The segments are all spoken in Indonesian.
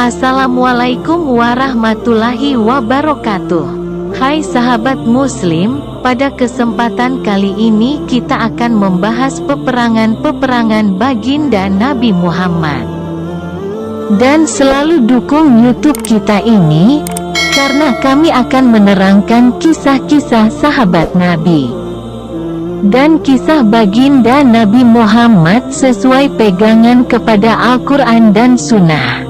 Assalamualaikum warahmatullahi wabarakatuh. Hai sahabat muslim, pada kesempatan kali ini kita akan membahas peperangan baginda Nabi Muhammad. Dan selalu dukung YouTube kita ini, karena kami akan menerangkan kisah-kisah sahabat Nabi dan kisah baginda Nabi Muhammad sesuai pegangan kepada Al-Quran dan Sunnah.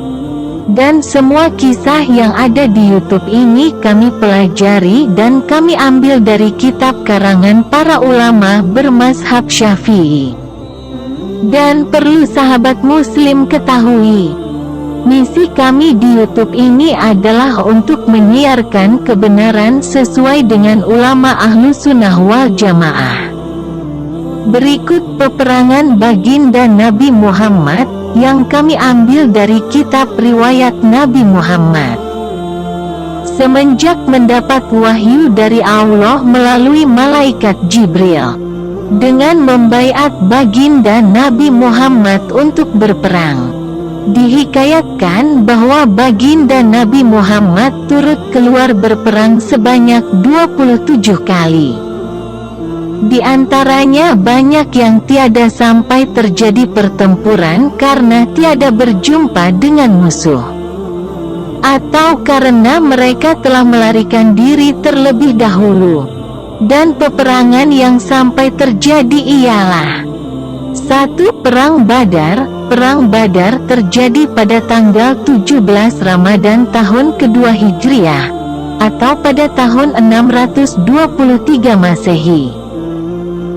Dan semua kisah yang ada di YouTube ini kami pelajari dan kami ambil dari kitab karangan para ulama bermazhab Syafi'i. Dan perlu sahabat muslim ketahui, misi kami di YouTube ini adalah untuk menyiarkan kebenaran sesuai dengan ulama Ahlus Sunnah wal Jamaah. Berikut peperangan baginda Nabi Muhammad yang kami ambil dari kitab riwayat Nabi Muhammad. Semenjak mendapat wahyu dari Allah melalui malaikat Jibril, dengan membaiat baginda Nabi Muhammad untuk berperang, dihikayatkan bahwa baginda Nabi Muhammad turut keluar berperang sebanyak 27 kali. Di antaranya banyak yang tiada sampai terjadi pertempuran karena tiada berjumpa dengan musuh, atau karena mereka telah melarikan diri terlebih dahulu. Dan peperangan yang sampai terjadi ialah 1. Perang Badar. Perang Badar terjadi pada tanggal 17 Ramadan tahun kedua Hijriah, atau pada tahun 623 Masehi.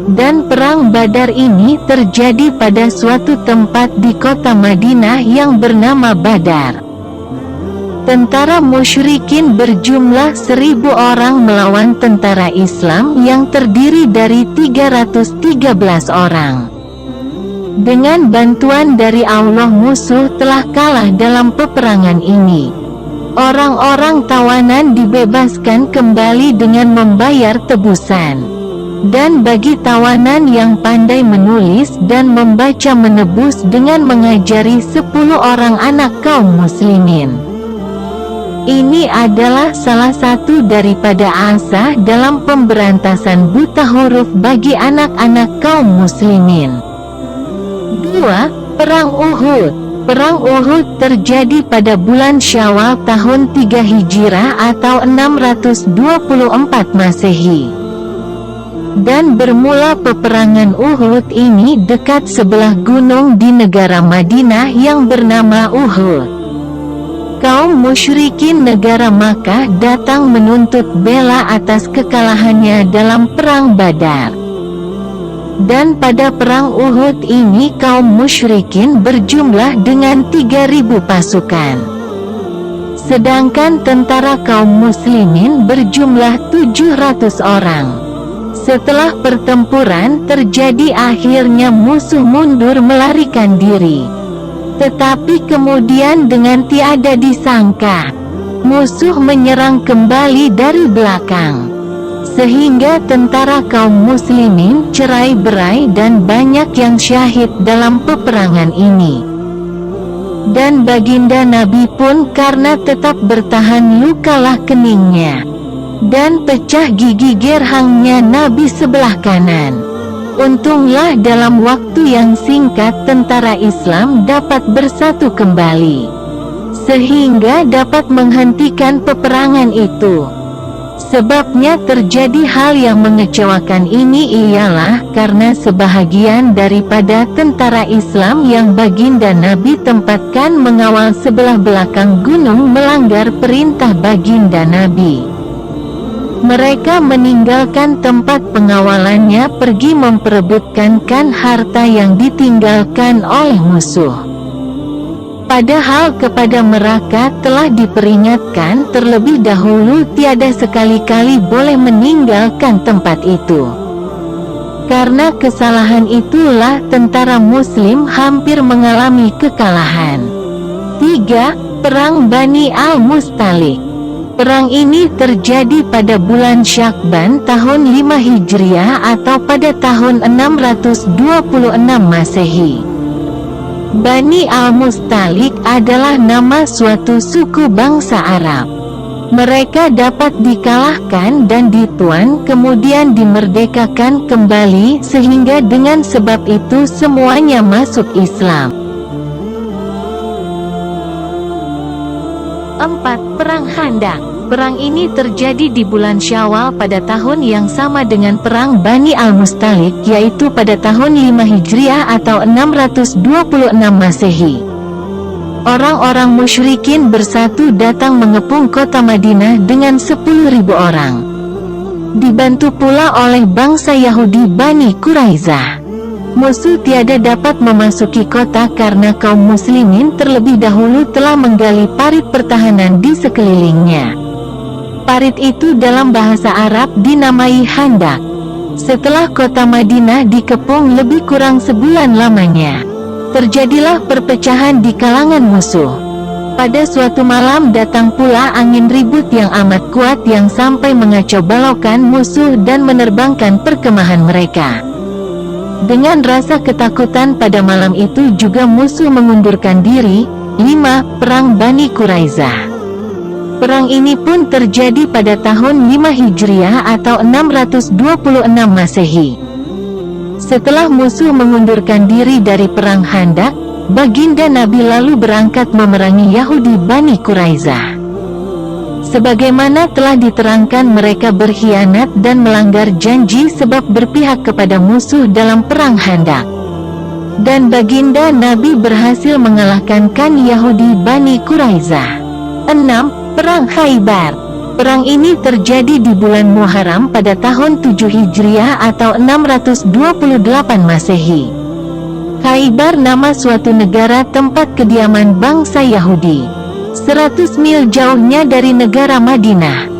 Dan perang Badar ini terjadi pada suatu tempat di kota Madinah yang bernama Badar. Tentara musyrikin berjumlah 1000 orang melawan tentara Islam yang terdiri dari 313 orang. Dengan bantuan dari Allah, musuh telah kalah dalam peperangan ini. Orang-orang tawanan dibebaskan kembali dengan membayar tebusan. Dan bagi tawanan yang pandai menulis dan membaca menebus dengan mengajari 10 orang anak kaum muslimin. Ini adalah salah satu daripada asah dalam pemberantasan buta huruf bagi anak-anak kaum muslimin. 2. Perang Uhud. Perang Uhud terjadi pada bulan Syawal tahun 3 Hijrah atau 624 Masehi. Dan bermula peperangan Uhud ini dekat sebelah gunung di negara Madinah yang bernama Uhud. Kaum musyrikin negara Makkah datang menuntut bela atas kekalahannya dalam perang Badar. Dan pada perang Uhud ini kaum musyrikin berjumlah dengan 3000 pasukan. Sedangkan tentara kaum muslimin berjumlah 700 orang. Setelah pertempuran terjadi, akhirnya musuh mundur melarikan diri. Tetapi kemudian dengan tiada disangka, musuh menyerang kembali dari belakang. Sehingga tentara kaum muslimin cerai-berai dan banyak yang syahid dalam peperangan ini. Dan baginda Nabi pun karena tetap bertahan lukalah keningnya. Dan pecah gigi gerhangnya Nabi sebelah kanan. Untunglah dalam waktu yang singkat tentara Islam dapat bersatu kembali, sehingga dapat menghentikan peperangan itu. Sebabnya terjadi hal yang mengecewakan ini ialah karena sebahagian daripada tentara Islam yang baginda Nabi tempatkan mengawal sebelah belakang gunung melanggar perintah baginda Nabi. Mereka meninggalkan tempat pengawalannya pergi memperebutkan harta yang ditinggalkan oleh musuh. Padahal kepada mereka telah diperingatkan terlebih dahulu tiada sekali-kali boleh meninggalkan tempat itu. Karena kesalahan itulah tentara muslim hampir mengalami kekalahan. 3. Perang Bani Al-Mustalik. Perang ini terjadi pada bulan Syakban tahun 5 Hijriah atau pada tahun 626 Masehi. Bani Al-Mustalik adalah nama suatu suku bangsa Arab. Mereka dapat dikalahkan dan dituan kemudian dimerdekakan kembali sehingga dengan sebab itu semuanya masuk Islam. 4. Perang Khandaq. Perang ini terjadi di bulan Syawal pada tahun yang sama dengan perang Bani Al-Mustalik, yaitu pada tahun 5 Hijriah atau 626 Masehi. Orang-orang musyrikin bersatu datang mengepung kota Madinah dengan 10.000 orang. Dibantu pula oleh bangsa Yahudi Bani Quraizah. Musuh tiada dapat memasuki kota karena kaum muslimin terlebih dahulu telah menggali parit pertahanan di sekelilingnya. Parit itu dalam bahasa Arab dinamai Khandaq. Setelah kota Madinah dikepung lebih kurang sebulan lamanya, terjadilah perpecahan di kalangan musuh. Pada suatu malam datang pula angin ribut yang amat kuat yang sampai mengacau balaukan musuh dan menerbangkan perkemahan mereka. Dengan rasa ketakutan pada malam itu juga musuh mengundurkan diri. 5. Perang Bani Quraizah. Perang ini pun terjadi pada tahun 5 Hijriah atau 626 Masehi. Setelah musuh mengundurkan diri dari perang Khandaq, baginda Nabi lalu berangkat memerangi Yahudi Bani Quraizah. Sebagaimana telah diterangkan, mereka berkhianat dan melanggar janji sebab berpihak kepada musuh dalam perang Khandaq. Dan baginda Nabi berhasil mengalahkan Yahudi Bani Quraizah. 6. Perang Khaybar. Perang ini terjadi di bulan Muharram pada tahun 7 Hijriah atau 628 Masehi. Khaybar nama suatu negara tempat kediaman bangsa Yahudi. 100 mil jauhnya dari negara Madinah.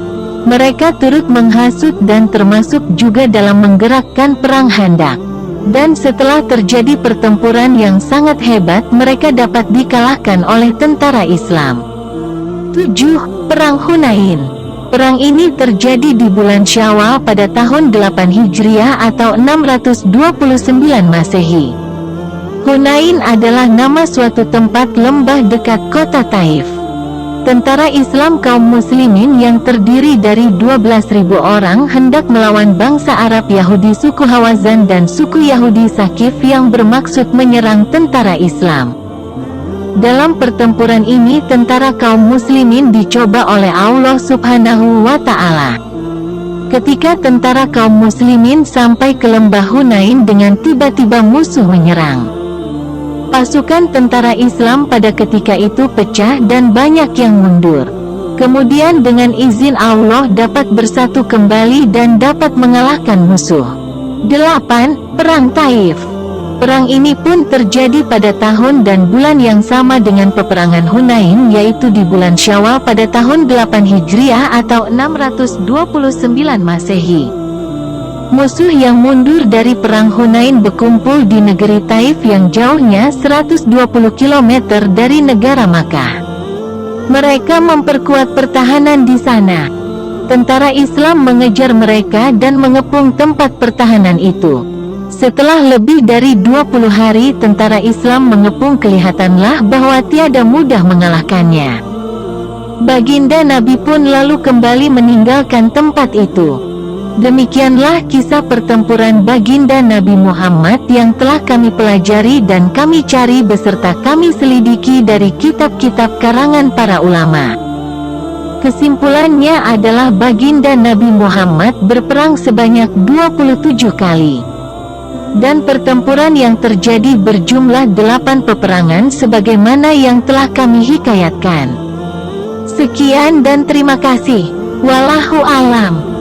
Mereka turut menghasut dan termasuk juga dalam menggerakkan perang Khandaq. Dan setelah terjadi pertempuran yang sangat hebat, mereka dapat dikalahkan oleh tentara Islam. 7. Perang Hunain. Perang ini terjadi di bulan Syawal pada tahun 8 Hijriah atau 629 Masehi. Hunain adalah nama suatu tempat lembah dekat kota Taif. Tentara Islam kaum muslimin yang terdiri dari 12.000 orang hendak melawan bangsa Arab Yahudi suku Hawazan dan suku Yahudi Sakif yang bermaksud menyerang tentara Islam. Dalam pertempuran ini tentara kaum muslimin dicoba oleh Allah Subhanahu wa Ta'ala. Ketika tentara kaum muslimin sampai ke lembah Hunain, dengan tiba-tiba musuh menyerang. Pasukan tentara Islam pada ketika itu pecah dan banyak yang mundur. Kemudian dengan izin Allah dapat bersatu kembali dan dapat mengalahkan musuh. 8. Perang Taif. Perang ini pun terjadi pada tahun dan bulan yang sama dengan peperangan Hunain, yaitu di bulan Syawal pada tahun 8 Hijriah atau 629 Masehi. Musuh yang mundur dari perang Hunain berkumpul di negeri Taif yang jauhnya 120 km dari negara Makkah. Mereka memperkuat pertahanan di sana. Tentara Islam mengejar mereka dan mengepung tempat pertahanan itu. Setelah lebih dari 20 hari tentara Islam mengepung, kelihatanlah bahwa tiada mudah mengalahkannya. Baginda Nabi pun lalu kembali meninggalkan tempat itu. Demikianlah kisah pertempuran baginda Nabi Muhammad yang telah kami pelajari dan kami cari beserta kami selidiki dari kitab-kitab karangan para ulama. Kesimpulannya adalah baginda Nabi Muhammad berperang sebanyak 27 kali. Dan pertempuran yang terjadi berjumlah 8 peperangan sebagaimana yang telah kami hikayatkan. Sekian dan terima kasih. Wallahu alam.